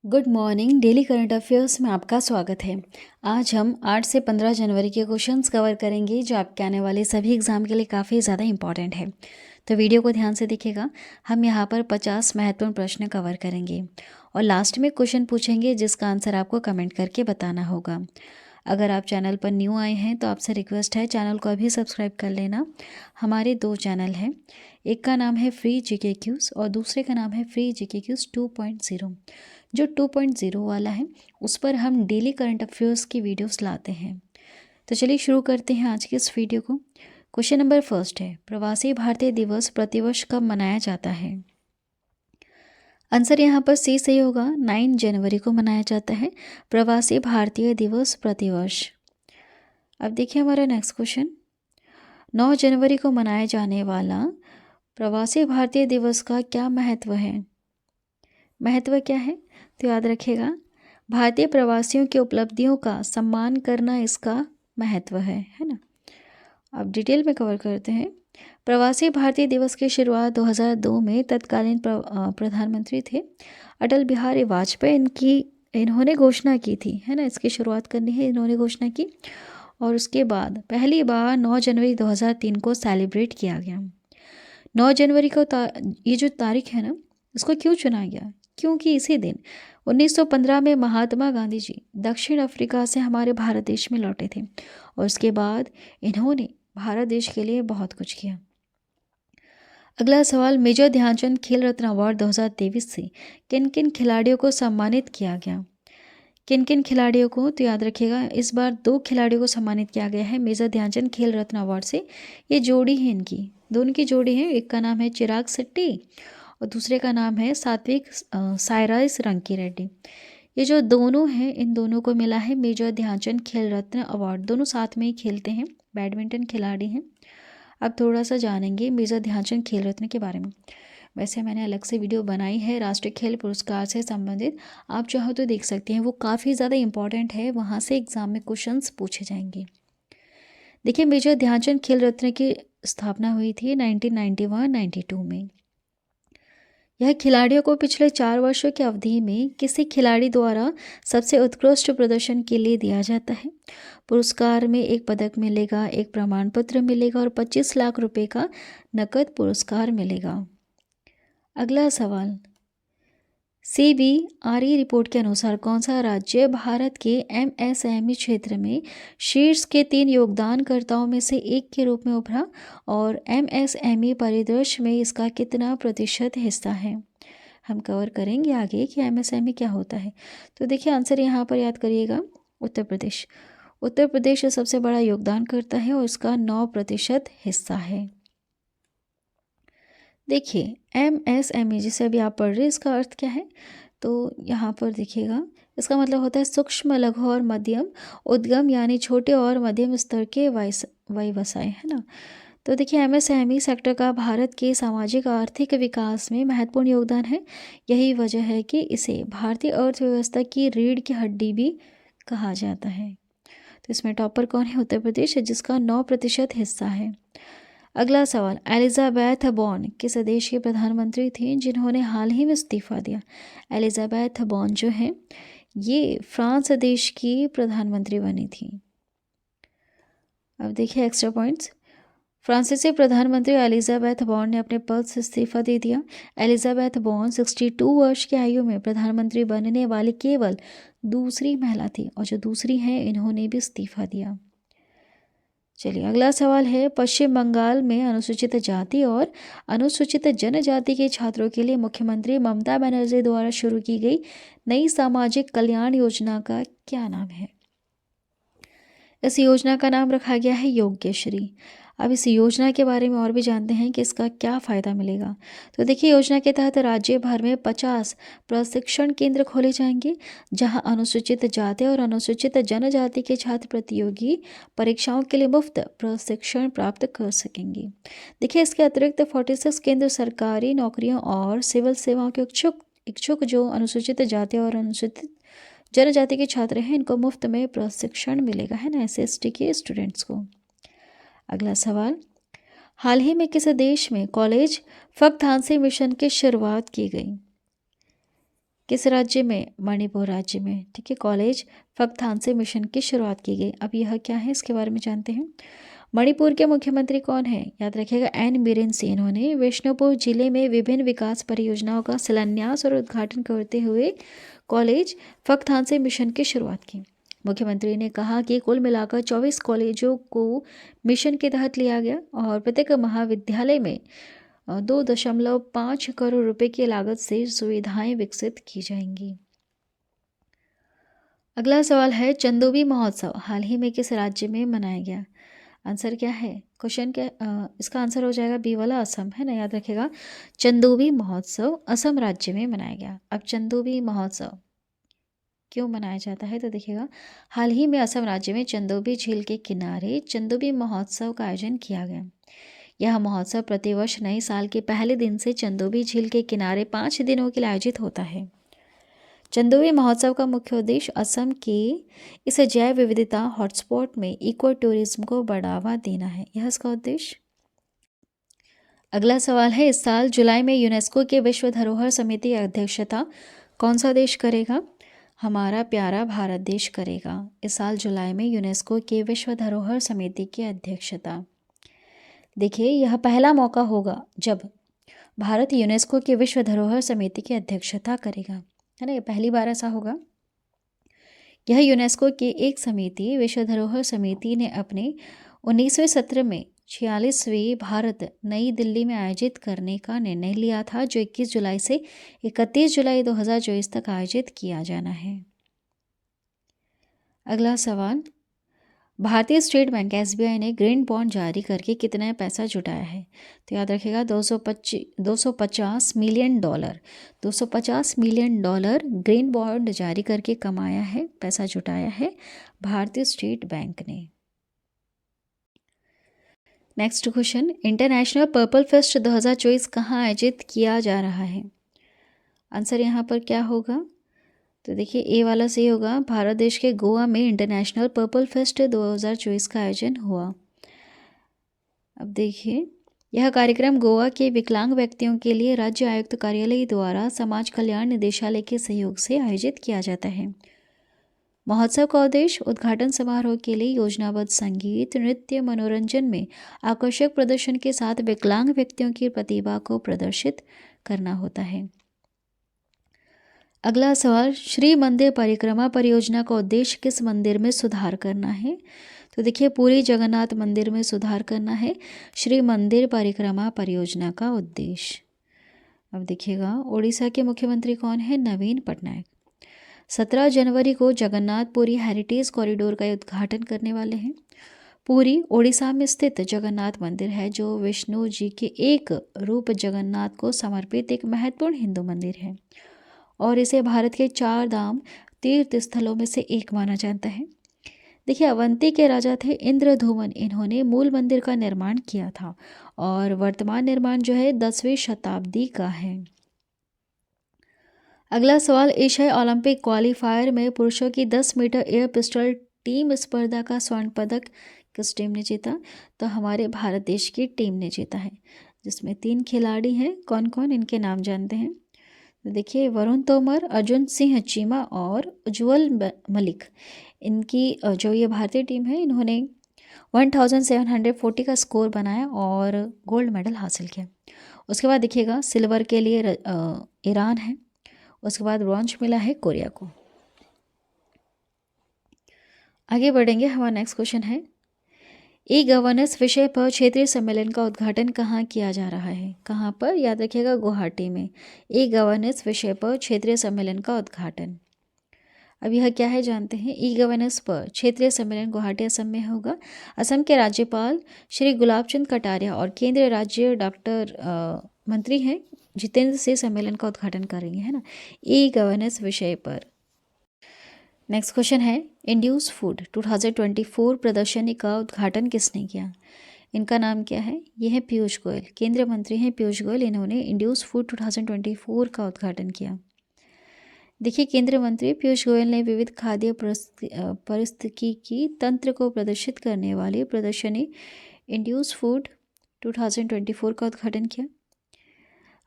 Good morning. Daily current affairs में आपका स्वागत है। आज हम 8 से 15 जनवरी के क्वेश्चंस कवर करेंगे जो आपके आने वाले सभी एग्जाम के लिए काफ़ी ज़्यादा इंपॉर्टेंट है। तो वीडियो को ध्यान से देखिएगा। हम यहाँ पर 50 महत्वपूर्ण प्रश्न कवर करेंगे और लास्ट में क्वेश्चन पूछेंगे जिसका आंसर आपको कमेंट करके बताना होगा। अगर आप चैनल पर न्यू आए हैं तो आपसे रिक्वेस्ट है चैनल को अभी सब्सक्राइब कर लेना। हमारे 2 चैनल हैं, एक का नाम है फ्री जीके क्यूज़ और दूसरे का नाम है फ्री जीके क्यूज़ 2.0। जो 2.0 वाला है उस पर हम डेली करंट अफेयर्स की वीडियोस लाते हैं। तो चलिए शुरू करते हैं आज के इस वीडियो को। क्वेश्चन नंबर फर्स्ट है, प्रवासी भारतीय दिवस प्रतिवर्ष कब मनाया जाता है? आंसर यहाँ पर सी सही होगा। 9 जनवरी को मनाया जाता है प्रवासी भारतीय दिवस प्रतिवर्ष। अब देखिए हमारा नेक्स्ट क्वेश्चन, 9 जनवरी को मनाए जाने वाला प्रवासी भारतीय दिवस का क्या महत्व है? महत्व क्या है तो याद रखिएगा, भारतीय प्रवासियों की उपलब्धियों का सम्मान करना इसका महत्व है ना। अब डिटेल में कवर करते हैं। प्रवासी भारतीय दिवस की शुरुआत 2002 में तत्कालीन प्रधानमंत्री थे अटल बिहारी वाजपेयी इन्होंने घोषणा की थी, है ना। इसकी शुरुआत करनी है, इन्होंने घोषणा की और उसके बाद पहली बार 9 जनवरी 2003 को सेलिब्रेट किया गया। 9 जनवरी को ये जो तारीख है ना, इसको क्यों चुना गया? क्योंकि इसी दिन 1915 में महात्मा गांधी जी दक्षिण अफ्रीका से हमारे भारत देश में लौटे थे और उसके बाद इन्होंने भारत देश के लिए बहुत कुछ किया। अगला सवाल, मेजर ध्यानचंद खेल रत्न अवार्ड 2023 से किन किन खिलाड़ियों को सम्मानित किया गया? किन किन खिलाड़ियों को तो याद रखिएगा, इस बार 2 खिलाड़ियों को सम्मानित किया गया है मेजर ध्यानचंद खेल रत्न अवार्ड से। ये जोड़ी है, इनकी दोनों की जोड़ी है। एक का नाम है चिराग शेट्टी और दूसरे का नाम है सात्विक साइरास रंकी रेड्डी। ये जो दोनों हैं, इन दोनों को मिला है मेजर ध्यानचंद खेल रत्न अवार्ड। दोनों साथ में ही खेलते हैं, बैडमिंटन खिलाड़ी हैं। अब थोड़ा सा जानेंगे मेजर ध्यानचंद खेल रत्न के बारे में। वैसे मैंने अलग से वीडियो बनाई है राष्ट्रीय खेल पुरस्कार से संबंधित, आप चाहो तो देख सकते हैं। वो काफ़ी ज़्यादा इंपॉर्टेंट है, वहाँ से एग्जाम में क्वेश्चंस पूछे जाएंगे। देखिए, मेजर ध्यानचंद खेल रत्न की स्थापना हुई थी 1991-92 में। यह खिलाड़ियों को पिछले 4 वर्षों की अवधि में किसी खिलाड़ी द्वारा सबसे उत्कृष्ट प्रदर्शन के लिए दिया जाता है। पुरस्कार में 1 पदक मिलेगा, 1 प्रमाण पत्र मिलेगा और 25 लाख रुपए का नकद पुरस्कार मिलेगा। अगला सवाल, CBRE रिपोर्ट के अनुसार कौन सा राज्य भारत के MSME क्षेत्र में शीर्ष के 3 योगदानकर्ताओं में से एक के रूप में उभरा और MSME परिदृश्य में इसका कितना प्रतिशत हिस्सा है? हम कवर करेंगे आगे कि MSME क्या होता है। तो देखिए आंसर यहाँ पर याद करिएगा, उत्तर प्रदेश। उत्तर प्रदेश सबसे बड़ा योगदानकर्ता है और इसका 9% हिस्सा है। देखिए, MSME जिसे अभी आप पढ़ रहे हैं, इसका अर्थ क्या है? तो यहाँ पर देखिएगा, इसका मतलब होता है सूक्ष्म लघु और मध्यम उद्यम, यानी छोटे और मध्यम स्तर के व्यवसाय, है ना। तो देखिए, MSME सेक्टर का भारत के सामाजिक आर्थिक विकास में महत्वपूर्ण योगदान है। यही वजह है कि इसे भारतीय अर्थव्यवस्था की रीढ़ की हड्डी भी कहा जाता है। तो इसमें टॉपर कौन है? उत्तर प्रदेश, जिसका 9% हिस्सा है। अगला सवाल, एलिजाबेथ बॉर्न किस देश की प्रधानमंत्री थी जिन्होंने हाल ही में इस्तीफा दिया? एलिजाबेथ बॉर्न जो है ये फ्रांस देश की प्रधानमंत्री बनी थी। अब देखिए एक्स्ट्रा पॉइंट्स, फ्रांसीसी प्रधानमंत्री एलिजाबेथ बॉर्न ने अपने पद से इस्तीफा दे दिया। एलिजाबेथ बॉर्न 62 वर्ष की आयु में प्रधानमंत्री बनने वाली केवल दूसरी महिला थी और जो दूसरी हैं इन्होंने भी इस्तीफा दिया। चलिए अगला सवाल है, पश्चिम बंगाल में अनुसूचित जाति और अनुसूचित जनजाति के छात्रों के लिए मुख्यमंत्री ममता बनर्जी द्वारा शुरू की गई नई सामाजिक कल्याण योजना का क्या नाम है? इस योजना का नाम रखा गया है योग्यश्री। अब इस योजना के बारे में और भी जानते हैं कि इसका क्या फ़ायदा मिलेगा। तो देखिए, योजना के तहत राज्य भर में 50 प्रशिक्षण केंद्र खोले जाएंगे जहां अनुसूचित जाति और अनुसूचित जनजाति के छात्र प्रतियोगी परीक्षाओं के लिए मुफ्त प्रशिक्षण प्राप्त कर सकेंगे। देखिए, इसके अतिरिक्त 46 केंद्र सरकारी नौकरियों और सिविल सेवाओं के इच्छुक जो अनुसूचित जाति और अनुसूचित जनजाति के छात्र हैं, इनको मुफ्त में प्रशिक्षण मिलेगा, है ना, SC/ST के स्टूडेंट्स को। अगला सवाल, हाल ही में किस देश में कॉलेज फक्तांसी मिशन की शुरुआत की गई? किस राज्य में? मणिपुर राज्य में। ठीक है, कॉलेज फकथान से मिशन की शुरुआत की गई। अब यह क्या है, इसके बारे में जानते हैं। मणिपुर के मुख्यमंत्री कौन है? याद रखिएगा, एन बीरेन सिंह। इन्होंने विष्णुपुर जिले में विभिन्न विकास परियोजनाओं का शिलान्यास और उद्घाटन करते हुए कॉलेज फकथान से मिशन की शुरुआत की। मुख्यमंत्री ने कहा कि कुल मिलाकर 24 कॉलेजों को मिशन के तहत लिया गया और प्रत्येक महाविद्यालय में 2.5 करोड़ रुपए की लागत से सुविधाएं विकसित की जाएंगी। अगला सवाल है, चंदोबी महोत्सव हाल ही में किस राज्य में मनाया गया? आंसर क्या है? क्वेश्चन क्या, इसका आंसर हो जाएगा बी वाला, असम है ना। याद रखेगा, चंदोबी महोत्सव असम राज्य में मनाया गया। अब चंदोबी महोत्सव क्यों मनाया जाता है, तो देखिएगा, हाल ही में असम राज्य में चंदोबी झील के किनारे चंदोबी महोत्सव का आयोजन किया गया। यह महोत्सव प्रतिवर्ष नए साल के पहले दिन से चंदोबी झील के किनारे 5 दिनों के लिए आयोजित होता है। चंदोबी महोत्सव का मुख्य उद्देश्य असम के इस जैव विविधता हॉटस्पॉट में इको टूरिज्म को बढ़ावा देना है। यह इसका उद्देश्य। अगला सवाल है, इस साल जुलाई में यूनेस्को के विश्व धरोहर समिति की अध्यक्षता कौन सा देश करेगा? हमारा प्यारा भारत देश करेगा। इस साल जुलाई में यूनेस्को के विश्व धरोहर समिति की अध्यक्षता। देखिए, यह पहला मौका होगा जब भारत यूनेस्को के विश्व धरोहर समिति की अध्यक्षता करेगा, है ना। ये पहली बार ऐसा होगा। यह यूनेस्को की एक समिति, विश्व धरोहर समिति ने अपने 19वें सत्र में 46वीं भारत नई दिल्ली में आयोजित करने का निर्णय लिया था, जो 21 जुलाई से 31 जुलाई 2024 तक आयोजित किया जाना है। अगला सवाल, भारतीय स्टेट बैंक SBI ने ग्रीन बॉन्ड जारी करके कितना पैसा जुटाया है? तो याद रखिएगा, $250 मिलियन। $250 मिलियन ग्रीन बॉन्ड जारी करके कमाया है, पैसा जुटाया है भारतीय स्टेट बैंक ने। Next question, international purple fest 2024 कहाँ आयोजित किया जा रहा है? आंसर यहाँ पर क्या होगा? तो देखिए, ए वाला सही होगा। भारत देश के गोवा में इंटरनेशनल पर्पल फेस्ट 2024 का आयोजन हुआ। अब देखिए, यह कार्यक्रम गोवा के विकलांग व्यक्तियों के लिए राज्य आयुक्त कार्यालय द्वारा समाज कल्याण निदेशालय के सहयोग से आयोजित किया जाता है। महोत्सव का उद्देश्य उद्घाटन समारोह के लिए योजनाबद्ध संगीत, नृत्य, मनोरंजन में आकर्षक प्रदर्शन के साथ विकलांग व्यक्तियों की प्रतिभा को प्रदर्शित करना होता है। अगला सवाल, श्री मंदिर परिक्रमा परियोजना का उद्देश्य किस मंदिर में सुधार करना है? तो देखिए, पूरी जगन्नाथ मंदिर में सुधार करना है श्री मंदिर परिक्रमा परियोजना का उद्देश्य। अब देखिएगा, ओडिशा के मुख्यमंत्री कौन है? नवीन पटनायक। 17 जनवरी को जगन्नाथ पुरी हेरिटेज कॉरिडोर का उद्घाटन करने वाले हैं। पुरी ओडिशा में स्थित जगन्नाथ मंदिर है, जो विष्णु जी के एक रूप जगन्नाथ को समर्पित एक महत्वपूर्ण हिंदू मंदिर है और इसे भारत के 4 धाम तीर्थ स्थलों में से एक माना जाता है। देखिए, अवंती के राजा थे इंद्रधुमन। इन्होंने मूल मंदिर का निर्माण किया था और वर्तमान निर्माण जो है 10वीं शताब्दी का है। अगला सवाल, एशियाई ओलंपिक क्वालिफायर में पुरुषों की 10 मीटर एयर पिस्टल टीम स्पर्धा का स्वर्ण पदक किस टीम ने जीता? तो हमारे भारत देश की टीम ने जीता है, जिसमें 3 खिलाड़ी हैं। कौन कौन, इनके नाम जानते हैं। देखिए, वरुण तोमर, अर्जुन सिंह चीमा और उज्ज्वल मलिक। इनकी जो ये भारतीय टीम है, इन्होंने 1740 का स्कोर बनाया और गोल्ड मेडल हासिल किया। उसके बाद देखिएगा, सिल्वर के लिए ईरान है। उसके बाद ब्रॉन्ज मिला है कोरिया को। आगे बढ़ेंगे, हमारा नेक्स्ट क्वेश्चन है, ई गवर्नेंस विषय पर क्षेत्रीय सम्मेलन का उद्घाटन कहाँ किया जा रहा है? कहाँ पर? याद रखिएगा, गुवाहाटी में। ई गवर्नेंस विषय पर क्षेत्रीय सम्मेलन का उद्घाटन। अब यह क्या है जानते हैं। ई गवर्नेंस पर क्षेत्रीय सम्मेलन गुवाहाटी असम में होगा। असम के राज्यपाल श्री गुलाबचंद कटारिया और केंद्रीय राज्य डॉक्टर मंत्री हैं जितेंद्र सिंह सम्मेलन का उद्घाटन करेंगे, है ना, ई गवर्नेंस विषय पर। नेक्स्ट क्वेश्चन है, इंड्यूस फूड 2024 प्रदर्शनी का उद्घाटन किसने किया? इनका नाम क्या है? ये है पीयूष गोयल, केंद्रीय मंत्री हैं पीयूष गोयल। इन्होंने इंड्यूस फूड 2024 का उद्घाटन किया। देखिए, केंद्रीय मंत्री पीयूष गोयल ने विविध खाद्य पारिस्थितिकी तंत्र को प्रदर्शित करने वाली प्रदर्शनी इंड्यूस फूड 2024 का उद्घाटन किया।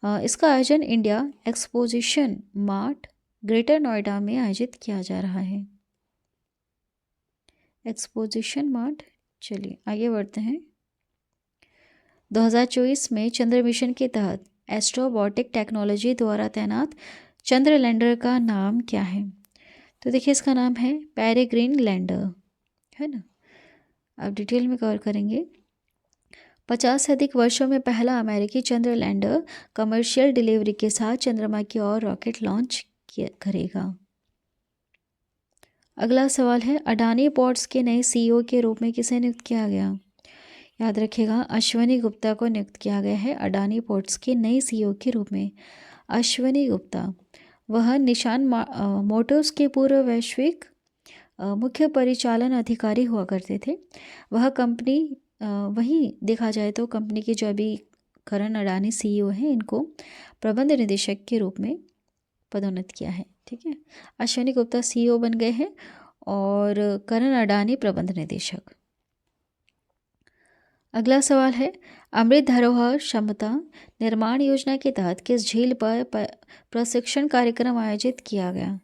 इसका आयोजन India exposition mart greater Noida में आयोजित किया जा रहा है। Exposition mart. चलिए आगे बढ़ते हैं। 2024 में चंद्र मिशन के तहत एस्ट्रोबॉटिक टेक्नोलॉजी द्वारा तैनात चंद्र लैंडर का नाम क्या है? तो देखिए इसका नाम है पेरेग्रिन लैंडर, है ना। अब डिटेल में कवर करेंगे। 50 से अधिक वर्षों में पहला अमेरिकी चंद्र लैंडर कमर्शियल डिलीवरी के साथ चंद्रमा की ओर रॉकेट लॉन्च करेगा। अगला सवाल है, अडानी पोर्ट्स के नए सीईओ के रूप में किसे नियुक्त किया गया? याद रखिएगा, अश्वनी गुप्ता को नियुक्त किया गया है अडानी पोर्ट्स के नए सीईओ के रूप में। अश्वनी गुप्ता, वह निशान मोटर्स के पूर्व वैश्विक मुख्य परिचालन अधिकारी हुआ करते थे। वह कंपनी वहीं देखा जाए तो कंपनी के जो अभी करण अडानी सीईओ हैं, इनको प्रबंध निदेशक के रूप में पदोन्नत किया है। ठीक है, अश्वनी गुप्ता सीईओ बन गए हैं और करण अडानी प्रबंध निदेशक। अगला सवाल है, अमृत धरोहर क्षमता निर्माण योजना के तहत किस झील पर प्रशिक्षण कार्यक्रम आयोजित किया गया?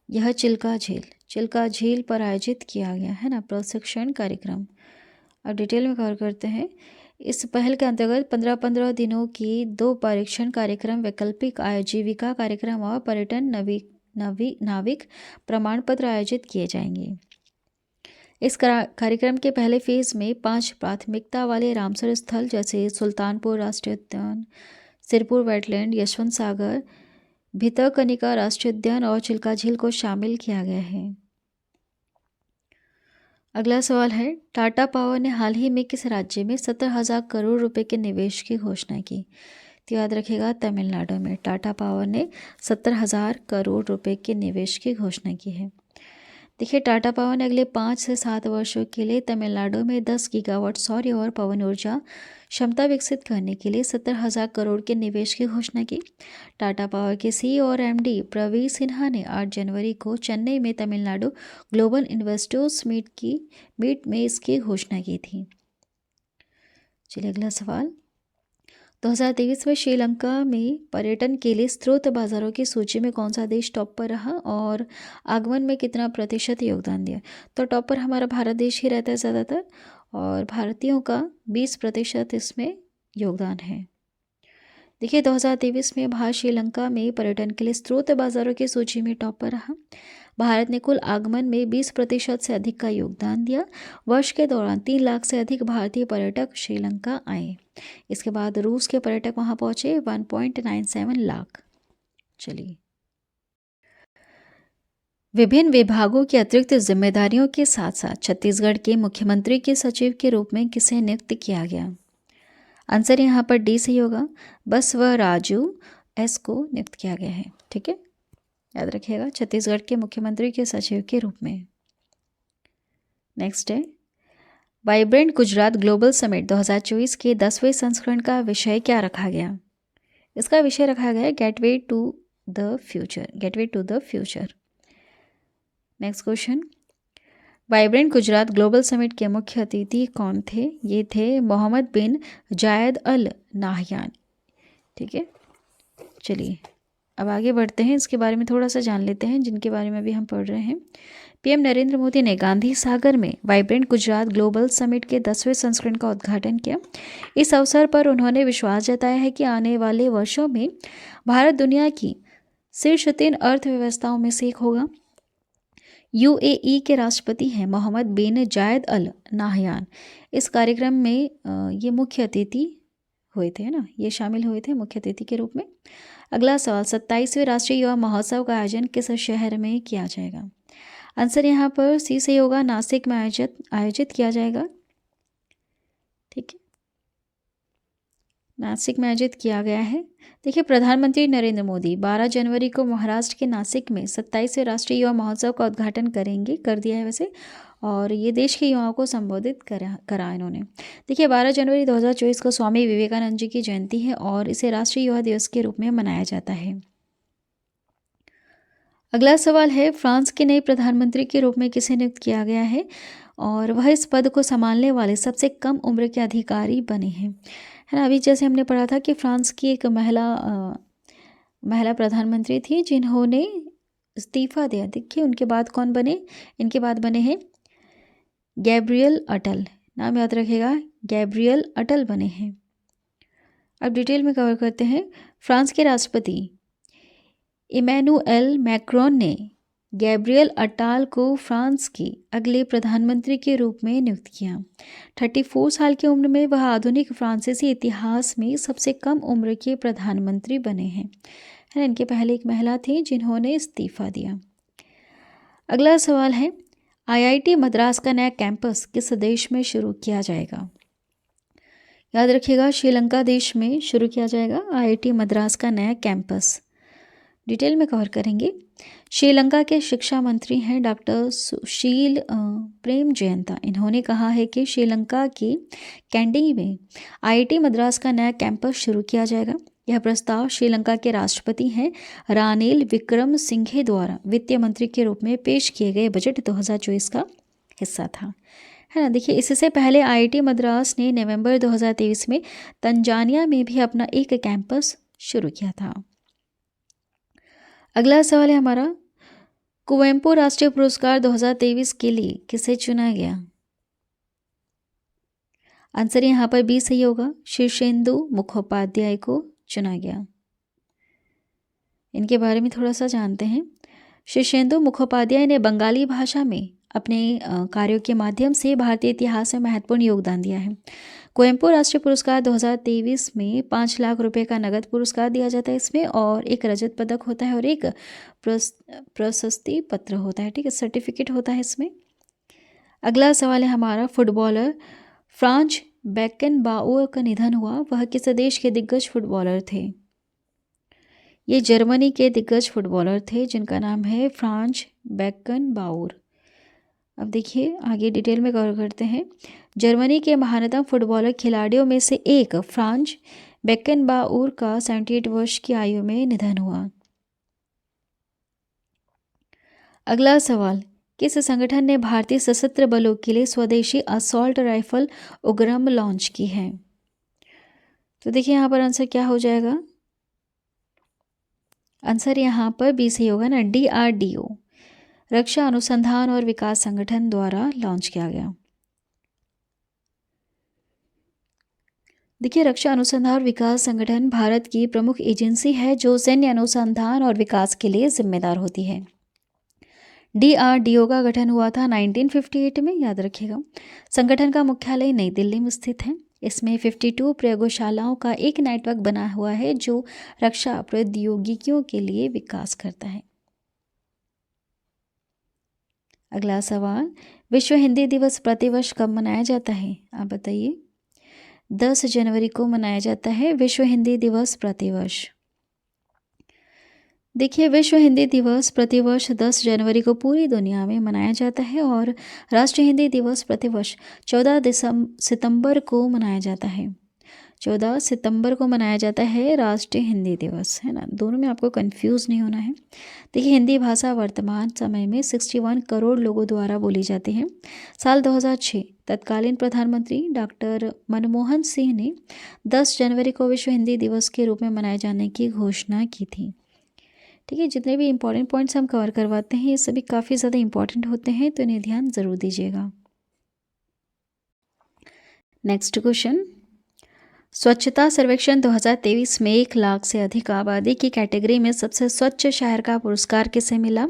यह चिल्का झील पर आयोजित किया गया है ना प्रशिक्षण कार्यक्रम। अब डिटेल में कवर करते हैं। इस पहल के अंतर्गत 15-15 दिनों की 2 परीक्षण कार्यक्रम, वैकल्पिक आजीविका कार्यक्रम और पर्यटन नाविक प्रमाण पत्र आयोजित किए जाएंगे। इस कार्यक्रम के पहले फेज में 5 प्राथमिकता वाले रामसर स्थल जैसे सुल्तानपुर राष्ट्रीय उद्यान, सिरपुर वेटलैंड, यशवंत सागर, भितरकनिका राष्ट्रीय उद्यान और चिल्का झील को शामिल किया गया है। अगला सवाल है, टाटा पावर ने हाल ही में किस राज्य में 70,000 करोड़ रुपए के निवेश की घोषणा की? तो याद रखिएगा, तमिलनाडु में टाटा पावर ने 70,000 करोड़ रुपए के निवेश की घोषणा की है। देखिए, टाटा पावर ने अगले 5 से 7 वर्षों के लिए तमिलनाडु में 10 गीगावाट सौर और पवन ऊर्जा क्षमता विकसित करने के लिए 70,000 करोड़ के निवेश की घोषणा की। टाटा पावर के सीईओ और एमडी प्रवीर सिन्हा ने 8 जनवरी को चेन्नई में तमिलनाडु ग्लोबल इन्वेस्टर्स मीट में इसकी घोषणा की थी। चलिए अगला सवाल, 2023 में श्रीलंका में पर्यटन के लिए स्रोत बाजारों की सूची में कौन सा देश टॉप पर रहा और आगमन में कितना प्रतिशत योगदान दिया? तो टॉप पर हमारा भारत देश ही रहता है ज़्यादातर और भारतीयों का 20% इसमें योगदान है। देखिए, 2023 में भारत श्रीलंका में पर्यटन के लिए स्रोत बाजारों की सूची में टॉप पर रहा। भारत ने कुल आगमन में 20% से अधिक का योगदान दिया। वर्ष के दौरान 3 लाख से अधिक भारतीय पर्यटक श्रीलंका आए। इसके बाद रूस के पर्यटक वहां पहुंचे 1.97 लाख। चलिए, विभिन्न विभागों की अतिरिक्त जिम्मेदारियों के साथ साथ छत्तीसगढ़ के मुख्यमंत्री के सचिव के रूप में किसे नियुक्त किया गया? आंसर यहाँ पर डी सही होगा, बसवराजू एस को नियुक्त किया गया है। ठीक है, याद रखिएगा, छत्तीसगढ़ के मुख्यमंत्री के सचिव के रूप में। नेक्स्ट है, वाइब्रेंट गुजरात ग्लोबल समिट 2024 के 10वें संस्करण का विषय क्या रखा गया? इसका विषय रखा गया है gateway to the future. Next question, vibrant Gujarat global summit के मुख्य अतिथि कौन थे? ये थे मोहम्मद बिन जायद अल नाहयान। ठीक है, चलिए अब आगे बढ़ते हैं, इसके बारे में थोड़ा सा जान लेते हैं जिनके बारे में भी हम पढ़ रहे हैं। पीएम नरेंद्र मोदी ने गांधी सागर में वाइब्रेंट गुजरात ग्लोबल समिट के 10वें संस्करण का उद्घाटन किया। इस अवसर पर उन्होंने विश्वास जताया है कि आने वाले वर्षों में भारत दुनिया की शीर्ष 3 अर्थव्यवस्थाओं में से एक होगा। यूएई के राष्ट्रपति हैं मोहम्मद बिन जायद अल नाहयान। इस कार्यक्रम में ये मुख्य अतिथि हुए थे ना, ये शामिल हुए थे मुख्य अतिथि के रूप में। अगला सवाल, 27वें राष्ट्रीय युवा महोत्सव का आयोजन किस शहर में किया जाएगा? आंसर यहाँ पर सी सही होगा, नासिक में आयोजित किया जाएगा। ठीक है, नासिक में आयोजित किया गया है। देखिए, प्रधानमंत्री नरेंद्र मोदी 12 जनवरी को महाराष्ट्र के नासिक में 27वें राष्ट्रीय युवा महोत्सव का उद्घाटन कर दिया है वैसे, और ये देश के युवाओं को संबोधित करा इन्होंने। देखिए, 12 जनवरी 2024 को स्वामी विवेकानंद जी की जयंती है और इसे राष्ट्रीय युवा दिवस के रूप में मनाया जाता है। अगला सवाल है, फ्रांस के नए प्रधानमंत्री के रूप में किसे नियुक्त किया गया है और वह इस पद को संभालने वाले सबसे कम उम्र के अधिकारी बने हैं, है ना। अभी जैसे हमने पढ़ा था कि फ्रांस की एक महिला महिला प्रधानमंत्री थी जिन्होंने इस्तीफा दिया। देखिए उनके बाद कौन बने, इनके बाद बने हैं गैब्रियल अटल, नाम याद रखिएगा, गैब्रियल अटल बने हैं। अब डिटेल में कवर करते हैं। फ्रांस के राष्ट्रपति इमैनुएल मैक्रोन ने गैब्रियल अटाल को फ्रांस के अगले प्रधानमंत्री के रूप में नियुक्त किया। 34 साल की उम्र में वह आधुनिक फ्रांसीसी इतिहास में सबसे कम उम्र के प्रधानमंत्री बने हैं, है ना। इनके पहले एक महिला थी जिन्होंने इस्तीफा दिया। अगला सवाल है, आईआईटी मद्रास का नया कैंपस किस देश में शुरू किया जाएगा? याद रखिएगा, श्रीलंका देश में शुरू किया जाएगा आईआईटी मद्रास का नया कैंपस। डिटेल में कवर करेंगे। श्रीलंका के शिक्षा मंत्री हैं डॉक्टर सुशील प्रेम जयंता। इन्होंने कहा है कि श्रीलंका के कैंडी में आईआईटी मद्रास का नया कैंपस शुरू किया जाएगा। यह प्रस्ताव श्रीलंका के राष्ट्रपति हैं रानिल विक्रमसिंघे द्वारा वित्त मंत्री के रूप में पेश किए गए बजट 2024 का हिस्सा था, है ना। देखिए इससे पहले आईआईटी मद्रास ने नवंबर 2023 में तंजानिया में भी अपना एक कैंपस शुरू किया था। अगला सवाल है हमारा, कुवेंपु राष्ट्रीय पुरस्कार 2023 के लिए किसे चुना गया? आंसर यहाँ पर बी सही होगा, शीर्षेंदु मुखोपाध्याय को चुना गया। इनके बारे में थोड़ा सा जानते हैं। शीर्षेंदु मुखोपाध्याय ने बंगाली भाषा में अपने कार्यों के माध्यम से भारतीय इतिहास में महत्वपूर्ण योगदान दिया है। कुवेंपु राष्ट्रीय पुरस्कार 2023 में 5 लाख रुपए का नगद पुरस्कार दिया जाता है इसमें, और एक रजत पदक होता है और एक प्रशस्ति पत्र होता है, ठीक है, सर्टिफिकेट होता है इसमें। अगला सवाल है हमारा, फुटबॉलर फ्रांज बेकनबाउर का निधन हुआ, वह किस देश के दिग्गज फुटबॉलर थे? ये जर्मनी के दिग्गज फुटबॉलर थे जिनका नाम है फ्रांज बेकनबाउर। अब देखिए आगे डिटेल में कवर करते हैं। जर्मनी के महानतम फुटबॉलर खिलाड़ियों में से एक फ्रांज बेकनबाउर का 78 वर्ष की आयु में निधन हुआ। अगला सवाल, किस संगठन ने भारतीय सशस्त्र बलों के लिए स्वदेशी असॉल्ट राइफल उग्रम लॉन्च की है? तो देखिए यहाँ पर आंसर क्या हो जाएगा, आंसर यहाँ पर बी सही होगा ना, DRDO, रक्षा अनुसंधान और विकास संगठन द्वारा लॉन्च किया गया। देखिए रक्षा अनुसंधान और विकास संगठन भारत की प्रमुख एजेंसी है जो सैन्य अनुसंधान और विकास के लिए जिम्मेदार होती है। DRDO का गठन हुआ था 1958 में, याद रखिएगा। संगठन का मुख्यालय नई दिल्ली में स्थित है। इसमें 52 प्रयोगशालाओं का एक नेटवर्क बना हुआ है जो रक्षा प्रौद्योगिकियों के लिए विकास करता है। अगला सवाल, विश्व हिंदी दिवस प्रतिवर्ष कब मनाया जाता है? आप बताइए। 10 जनवरी को मनाया जाता है विश्व हिंदी दिवस प्रतिवर्ष। देखिए विश्व हिंदी दिवस प्रतिवर्ष 10 जनवरी को पूरी दुनिया में मनाया जाता है और राष्ट्रीय हिंदी दिवस प्रतिवर्ष 14 सितंबर को मनाया जाता है। 14 सितंबर को मनाया जाता है राष्ट्रीय हिंदी दिवस, है ना। दोनों में आपको कंफ्यूज नहीं होना है। देखिए हिंदी भाषा वर्तमान समय में 61 करोड़ लोगों द्वारा बोली जाती है। साल 2006 तत्कालीन प्रधानमंत्री डॉक्टर मनमोहन सिंह ने 10 जनवरी को विश्व हिंदी दिवस के रूप में मनाए जाने की घोषणा की थी। ठीक है, जितने भी इंपॉर्टेंट पॉइंट्स हम कवर करवाते हैं ये सभी काफ़ी ज़्यादा इंपॉर्टेंट होते हैं, तो इन्हें ध्यान ज़रूर दीजिएगा। नेक्स्ट क्वेश्चन, स्वच्छता सर्वेक्षण 2023 में 1 लाख से अधिक आबादी की कैटेगरी में सबसे स्वच्छ शहर का पुरस्कार किसे मिला?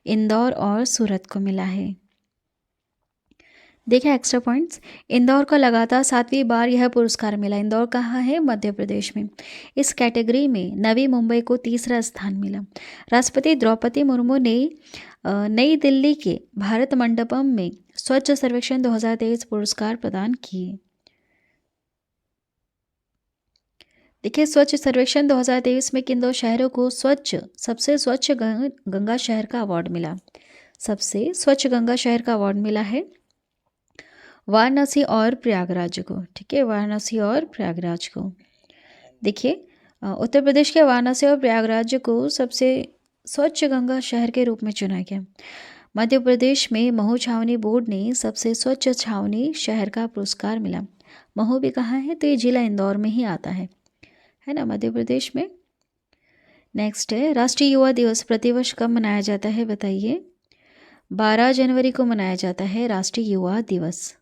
इंदौर और सूरत को मिला है। देखिए एक्स्ट्रा पॉइंट्स, इंदौर को लगातार 7वीं बार यह पुरस्कार मिला। इंदौर कहाँ है? मध्य प्रदेश में। इस कैटेगरी में नवी मुंबई को तीसरा स्थान मिला। राष्ट्रपति द्रौपदी मुर्मू ने नई दिल्ली के भारत मंडपम में स्वच्छ सर्वेक्षण 2023 पुरस्कार प्रदान किए। देखिए स्वच्छ सर्वेक्षण 2023 में किन 2 शहरों को सबसे स्वच्छ गंगा शहर का अवार्ड मिला? सबसे स्वच्छ गंगा शहर का अवार्ड मिला है वाराणसी और प्रयागराज को। ठीक है, वाराणसी और प्रयागराज को। देखिए उत्तर प्रदेश के वाराणसी और प्रयागराज को सबसे स्वच्छ गंगा शहर के रूप में चुना गया। मध्य प्रदेश में महू छावनी बोर्ड ने सबसे स्वच्छ छावनी शहर का पुरस्कार मिला। महू भी कहाँ है? तो ये जिला इंदौर में ही आता है ना, मध्य प्रदेश में। नेक्स्ट है राष्ट्रीय युवा दिवस प्रतिवर्ष कब मनाया जाता है, बताइए। 12 जनवरी को मनाया जाता है राष्ट्रीय युवा दिवस।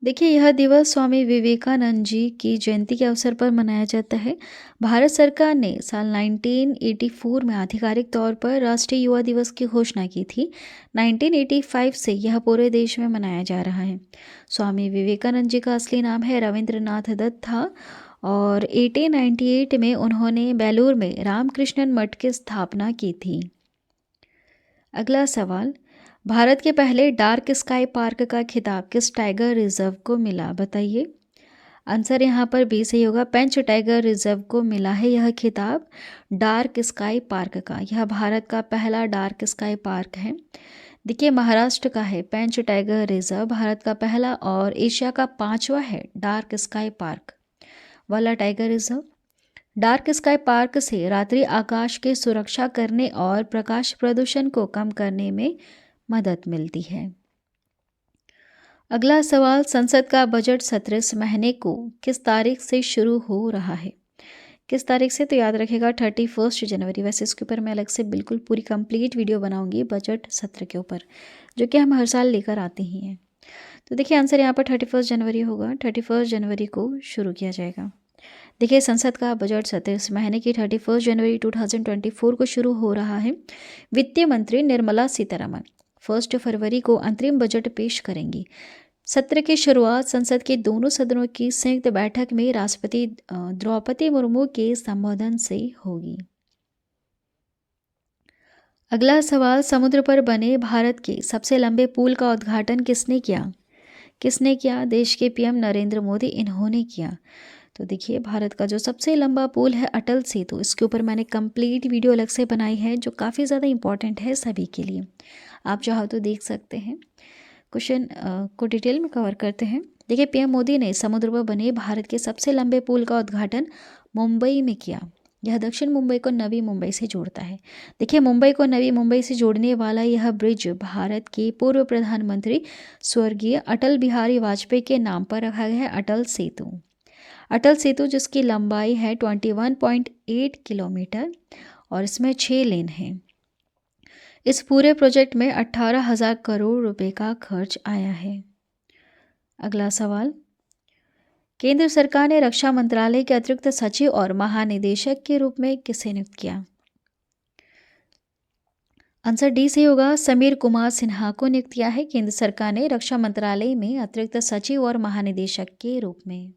देखिए, यह दिवस स्वामी विवेकानंद जी की जयंती के अवसर पर मनाया जाता है। भारत सरकार ने साल 1984 में आधिकारिक तौर पर राष्ट्रीय युवा दिवस की घोषणा की थी। 1985 से यह पूरे देश में मनाया जा रहा है। स्वामी विवेकानंद जी का असली नाम है रविंद्रनाथ दत्त था और 1898 में उन्होंने बेलूर में रामकृष्णन मठ की स्थापना की थी। अगला सवाल, भारत के पहले डार्क स्काई पार्क का खिताब किस टाइगर रिजर्व को मिला, बताइए। आंसर यहाँ पर बी सही होगा, पेंच टाइगर रिजर्व को मिला है यह खिताब डार्क स्काई पार्क का। यह भारत का पहला डार्क स्काई पार्क है। देखिए, महाराष्ट्र का है पेंच टाइगर रिजर्व, भारत का पहला और एशिया का 5वां है डार्क स्काई पार्क वाला tiger reserve. Dark sky park से रात्रि आकाश की सुरक्षा करने और प्रकाश प्रदूषण को कम करने में मदद मिलती है। अगला सवाल, संसद का बजट सत्र इस महीने को किस तारीख से शुरू हो रहा है, किस तारीख से? तो याद रखेगा 31 जनवरी। वैसे इसके ऊपर मैं अलग से बिल्कुल पूरी कंप्लीट वीडियो बनाऊंगी बजट सत्र के ऊपर, जो कि हम हर साल लेकर आते ही हैं। तो देखिए, आंसर यहाँ पर 31 जनवरी होगा। 31 जनवरी को शुरू किया जाएगा। देखिए, संसद का बजट सत्र इस महीने की 31 जनवरी 2024 को शुरू हो रहा है। वित्त मंत्री निर्मला सीतारमण 1 फरवरी को अंतरिम बजट पेश करेंगी। सत्र की शुरुआत संसद के दोनों सदनों की संयुक्त बैठक में राष्ट्रपति द्रौपदी मुर्मू के संबोधन से होगी। अगला सवाल, समुद्र पर बने भारत के सबसे लंबे पुल का उद्घाटन किसने किया, किसने किया? देश के पीएम नरेंद्र मोदी, इन्होंने किया। तो देखिए, भारत का जो सबसे लंबा पुल है अटल सेतु, इसके ऊपर मैंने कंप्लीट वीडियो अलग से बनाई है जो काफ़ी ज़्यादा इंपॉर्टेंट है सभी के लिए। आप चाहो तो देख सकते हैं। क्वेश्चन को डिटेल में कवर करते हैं। देखिए, पीएम मोदी ने समुद्र पर बने भारत के सबसे लंबे पुल का उद्घाटन मुंबई में किया। यह दक्षिण मुंबई को नवी मुंबई से जोड़ता है। देखिए, मुंबई को नवी मुंबई से जोड़ने वाला यह ब्रिज भारत के पूर्व प्रधानमंत्री स्वर्गीय अटल बिहारी वाजपेयी के नाम पर रखा गया है अटल सेतु। अटल सेतु जिसकी लंबाई है 21.8 किलोमीटर और इसमें 6 लेन हैं। इस पूरे प्रोजेक्ट में 18,000 करोड़ रुपए का खर्च आया है। अगला सवाल, केंद्र सरकार ने रक्षा मंत्रालय के अतिरिक्त सचिव और महानिदेशक के रूप में किसे नियुक्त किया? आंसर डी से होगा, समीर कुमार सिन्हा को नियुक्त किया है केंद्र सरकार ने रक्षा मंत्रालय में अतिरिक्त सचिव और महानिदेशक के रूप में।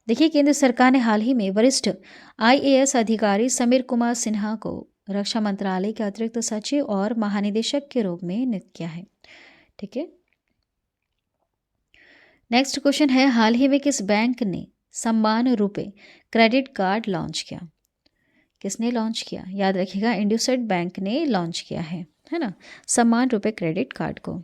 देखिए, केंद्र सरकार ने हाल ही में वरिष्ठ आईएएस अधिकारी समीर कुमार सिन्हा को रक्षा मंत्रालय के अतिरिक्त सचिव और महानिदेशक के रूप में नियुक्त किया है। ठीक है, नेक्स्ट क्वेश्चन है, हाल ही में किस बैंक ने सम्मान रूपे क्रेडिट कार्ड लॉन्च किया? किसने लॉन्च किया? याद रखिएगा, इंडसइंड बैंक ने लॉन्च किया है ना, सम्मान रूपे क्रेडिट कार्ड को।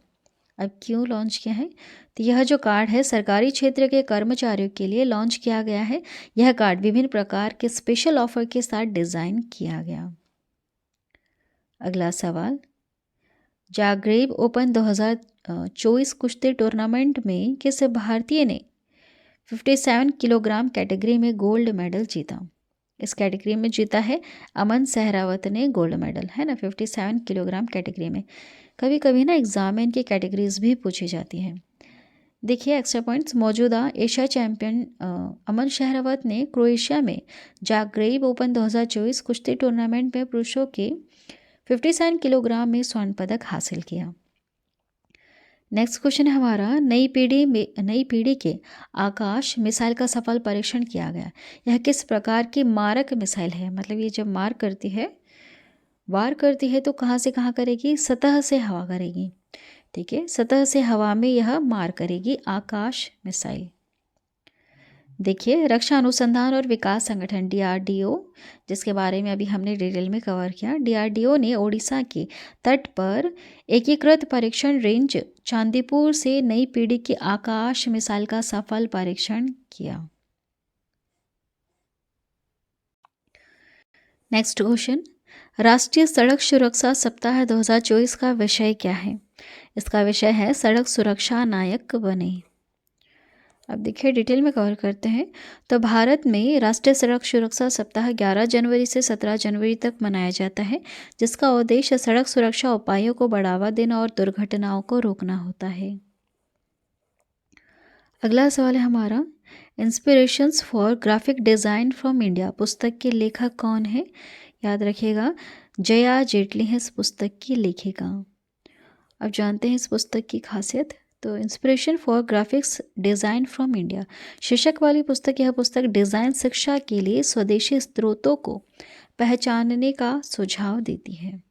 अब क्यों लॉन्च किया है? तो यह जो कार्ड है सरकारी क्षेत्र के कर्मचारियों के लिए लॉन्च किया गया है। यह कार्ड विभिन्न प्रकार के स्पेशल ऑफर के साथ डिज़ाइन किया गया। अगला सवाल, जाग्रेब ओपन 2024 कुश्ती टूर्नामेंट में किस भारतीय ने 57 किलोग्राम कैटेगरी में गोल्ड मेडल जीता? इस कैटेगरी में जीता है अमन सहरावत ने गोल्ड मेडल, है ना, 57 किलोग्राम कैटेगरी में। कभी कभी ना एग्जाम में इनकी कैटेगरीज भी पूछी जाती हैं। देखिए, एक्स्ट्रा पॉइंट्स, मौजूदा एशिया चैंपियन अमन सहरावत ने क्रोएशिया में जाग्रेब ओपन 2024 कुश्ती टूर्नामेंट में पुरुषों के 57 किलोग्राम में स्वर्ण पदक हासिल किया। नेक्स्ट क्वेश्चन है हमारा, नई पीढ़ी के आकाश मिसाइल का सफल परीक्षण किया गया। यह किस प्रकार की मारक मिसाइल है? मतलब ये जब वार करती है तो कहाँ से कहाँ करेगी? सतह से हवा करेगी। ठीक है, सतह से हवा में यह मार करेगी आकाश मिसाइल। देखिए, रक्षा अनुसंधान और विकास संगठन डीआरडीओ, जिसके बारे में अभी हमने डिटेल में कवर किया, डीआरडीओ ने ओडिशा के तट पर एकीकृत परीक्षण रेंज चांदीपुर से नई पीढ़ी की आकाश मिसाइल का सफल परीक्षण किया। नेक्स्ट क्वेश्चन, राष्ट्रीय सड़क सुरक्षा सप्ताह 2024 का विषय क्या है? इसका विषय है सड़क सुरक्षा नायक बने। अब देखिए डिटेल में कवर करते हैं। तो भारत में राष्ट्रीय सड़क सुरक्षा सप्ताह 11 जनवरी से 17 जनवरी तक मनाया जाता है, जिसका उद्देश्य सड़क सुरक्षा उपायों को बढ़ावा देना और दुर्घटनाओं को रोकना होता है। अगला सवाल है हमारा, inspirations for graphic design from India पुस्तक के लेखक कौन है? याद रखिएगा, जया जेटली है इस पुस्तक की लेखिका। अब जानते हैं इस पुस्तक की खासियत। तो inspiration for graphics design from India शीर्षक वाली पुस्तक, यह पुस्तक डिज़ाइन शिक्षा के लिए स्वदेशी स्रोतों को पहचानने का सुझाव देती है।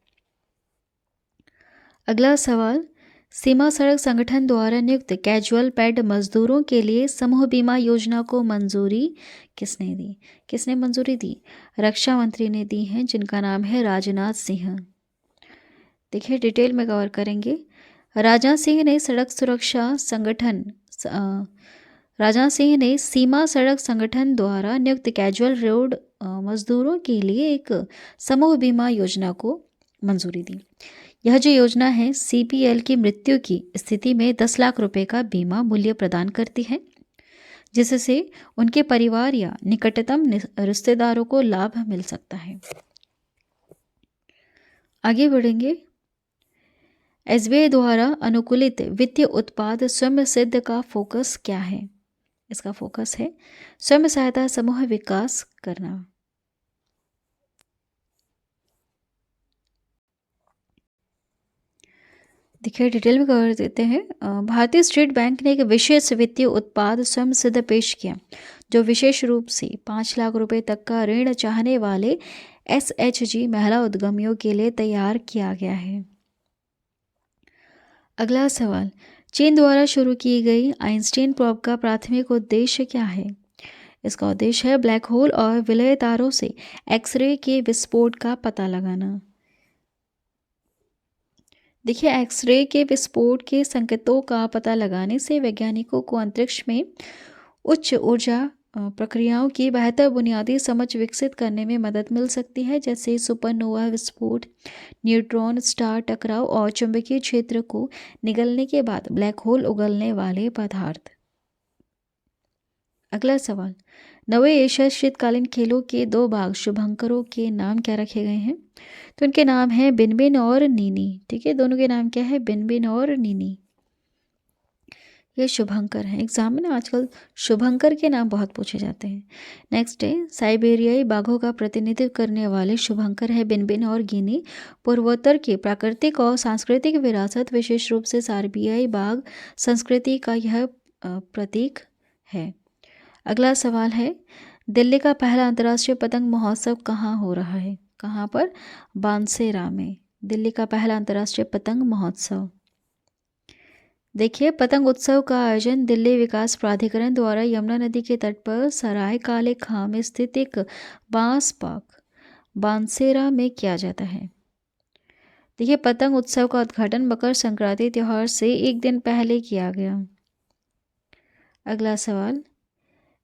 अगला सवाल, सीमा सड़क संगठन द्वारा नियुक्त कैजुअल पैड मजदूरों के लिए समूह बीमा योजना को मंजूरी किसने दी? किसने मंजूरी दी? रक्षा मंत्री ने दी है, जिनका नाम है राजनाथ सिंह। देखिए डिटेल में कवर करेंगे। राजनाथ सिंह ने सीमा सड़क संगठन द्वारा नियुक्त कैजुअल रोड मजदूरों के लिए एक समूह बीमा योजना को मंजूरी दी। यह जो योजना है सीपीएल की मृत्यु की स्थिति में 10 लाख रुपए का बीमा मूल्य प्रदान करती है, जिससे उनके परिवार या निकटतम रिश्तेदारों को लाभ मिल सकता है। आगे बढ़ेंगे। एसबीआई द्वारा अनुकूलित वित्तीय उत्पाद स्वयं सिद्ध का फोकस क्या है? इसका फोकस है स्वयं सहायता समूह विकास करना। देखिए डिटेल में कवर देते हैं। भारतीय स्टेट बैंक ने एक विशेष वित्तीय उत्पाद स्वयं सिद्ध पेश किया, जो विशेष रूप से 5 लाख रुपए तक का ऋण चाहने वाले एसएचजी महिला उद्यमियों के लिए तैयार किया गया है। अगला सवाल, चीन द्वारा शुरू की गई आइंस्टीन प्रोब का प्राथमिक उद्देश्य क्या है? इसका उद्देश्य है ब्लैक होल और विलय तारों से एक्सरे के विस्फोट का पता लगाना। देखिए एक्सरे के विस्फोट के संकेतों का पता लगाने से वैज्ञानिकों को अंतरिक्ष में उच्च ऊर्जा प्रक्रियाओं की बेहतर बुनियादी समझ विकसित करने में मदद मिल सकती है, जैसे सुपरनोवा विस्फोट, न्यूट्रॉन स्टार टकराव और चुंबकीय क्षेत्र को निगलने के बाद ब्लैक होल उगलने वाले पदार्थ। अगला सवाल, नवे एशिया शीतकालीन खेलों के 2 बाघ शुभंकरों के नाम क्या रखे गए हैं? तो उनके नाम हैं बिनबिन और नीनी। ठीक है, दोनों के नाम क्या है? बिनबिन और नीनी। ये शुभंकर हैं। एग्जाम में ना आजकल शुभंकर के नाम बहुत पूछे जाते हैं। नेक्स्ट है, साइबेरियाई बाघों का प्रतिनिधित्व करने वाले शुभंकर है बिनबिन और गिनी। पूर्वोत्तर की प्राकृतिक और सांस्कृतिक विरासत, विशेष रूप से साइबेरियाई बाघ संस्कृति का यह प्रतीक है। अगला सवाल है, दिल्ली का पहला अंतर्राष्ट्रीय पतंग महोत्सव कहाँ हो रहा है? कहाँ पर? बांसेरा में। दिल्ली का पहला अंतर्राष्ट्रीय पतंग महोत्सव। देखिए पतंग उत्सव का आयोजन दिल्ली विकास प्राधिकरण द्वारा यमुना नदी के तट पर सराय काले खां में स्थित एक बांस पार्क बांसेरा में किया जाता है। देखिए पतंग उत्सव का उद्घाटन मकर संक्रांति त्यौहार से एक दिन पहले किया गया। अगला सवाल,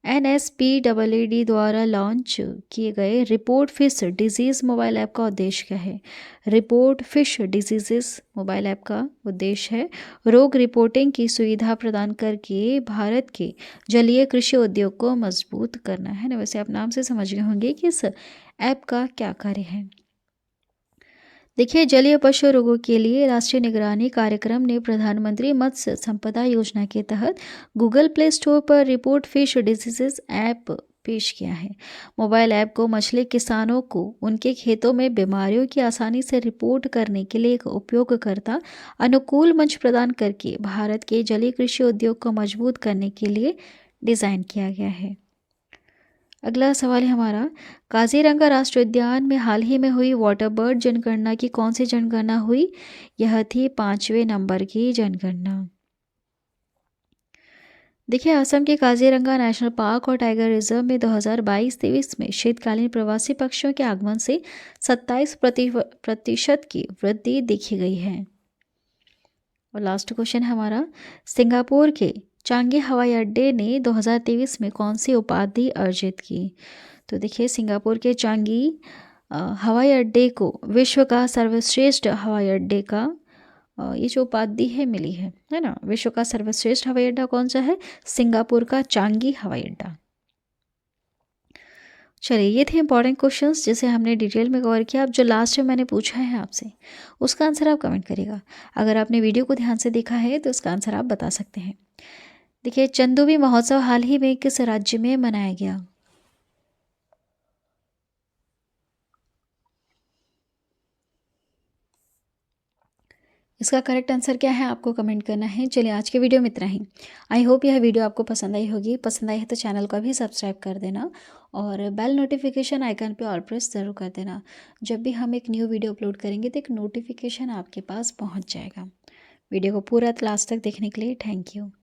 NSPAAD द्वारा लॉन्च किए गए report fish disease mobile app का उद्देश्य क्या है? Report fish diseases mobile app का उद्देश्य है रोग रिपोर्टिंग की सुविधा प्रदान करके भारत के जलीय कृषि उद्योग को मजबूत करना है ना। वैसे आप नाम से समझ गए होंगे कि इस ऐप का क्या कार्य है। देखिए जलीय पशु रोगों के लिए राष्ट्रीय निगरानी कार्यक्रम ने प्रधानमंत्री मत्स्य संपदा योजना के तहत गूगल प्ले स्टोर पर रिपोर्ट फिश डिजीजेस ऐप पेश किया है। मोबाइल ऐप को मछली किसानों को उनके खेतों में बीमारियों की आसानी से रिपोर्ट करने के लिए एक उपयोगकर्ता अनुकूल मंच प्रदान करके भारत के जलीय कृषि उद्योग को मजबूत करने के लिए डिज़ाइन किया गया है। अगला सवाल है हमारा, काजीरंगा राष्ट्रीय उद्यान में हाल ही में हुई वाटर बर्ड जनगणना की कौन सी जनगणना हुई? यह थी 5वें नंबर की जनगणना। देखिए असम के काजीरंगा नेशनल पार्क और टाइगर रिजर्व में 2022-23 में शीतकालीन प्रवासी पक्षियों के आगमन से 27% की वृद्धि देखी गई है। और लास्ट क्वेश्चन हमारा, सिंगापुर के चांगी हवाई अड्डे ने 2023 में कौन सी उपाधि अर्जित की? तो देखिए सिंगापुर के चांगी हवाई अड्डे को विश्व का सर्वश्रेष्ठ हवाई अड्डे का ये जो उपाधि है मिली है ना। विश्व का सर्वश्रेष्ठ हवाई अड्डा कौन सा है? सिंगापुर का चांगी हवाई अड्डा। चलिए, ये थे इंपॉर्टेंट क्वेश्चंस जिसे हमने डिटेल में कवर किया। अब जो लास्ट में मैंने पूछा है आपसे, उसका आंसर आप कमेंट करिएगा। अगर आपने वीडियो को ध्यान से देखा है तो उसका आंसर आप बता सकते हैं। देखिए, चंदूबी महोत्सव हाल ही में किस राज्य में मनाया गया? इसका करेक्ट आंसर क्या है आपको कमेंट करना है। चलिए, आज के वीडियो में इतना ही। आई होप यह वीडियो आपको पसंद आई होगी। पसंद आई है तो चैनल को भी सब्सक्राइब कर देना और बेल नोटिफिकेशन आइकन पे ऑल प्रेस ज़रूर कर देना। जब भी हम एक न्यू वीडियो अपलोड करेंगे तो एक नोटिफिकेशन आपके पास पहुंच जाएगा। वीडियो को पूरा लास्ट तक देखने के लिए थैंक यू।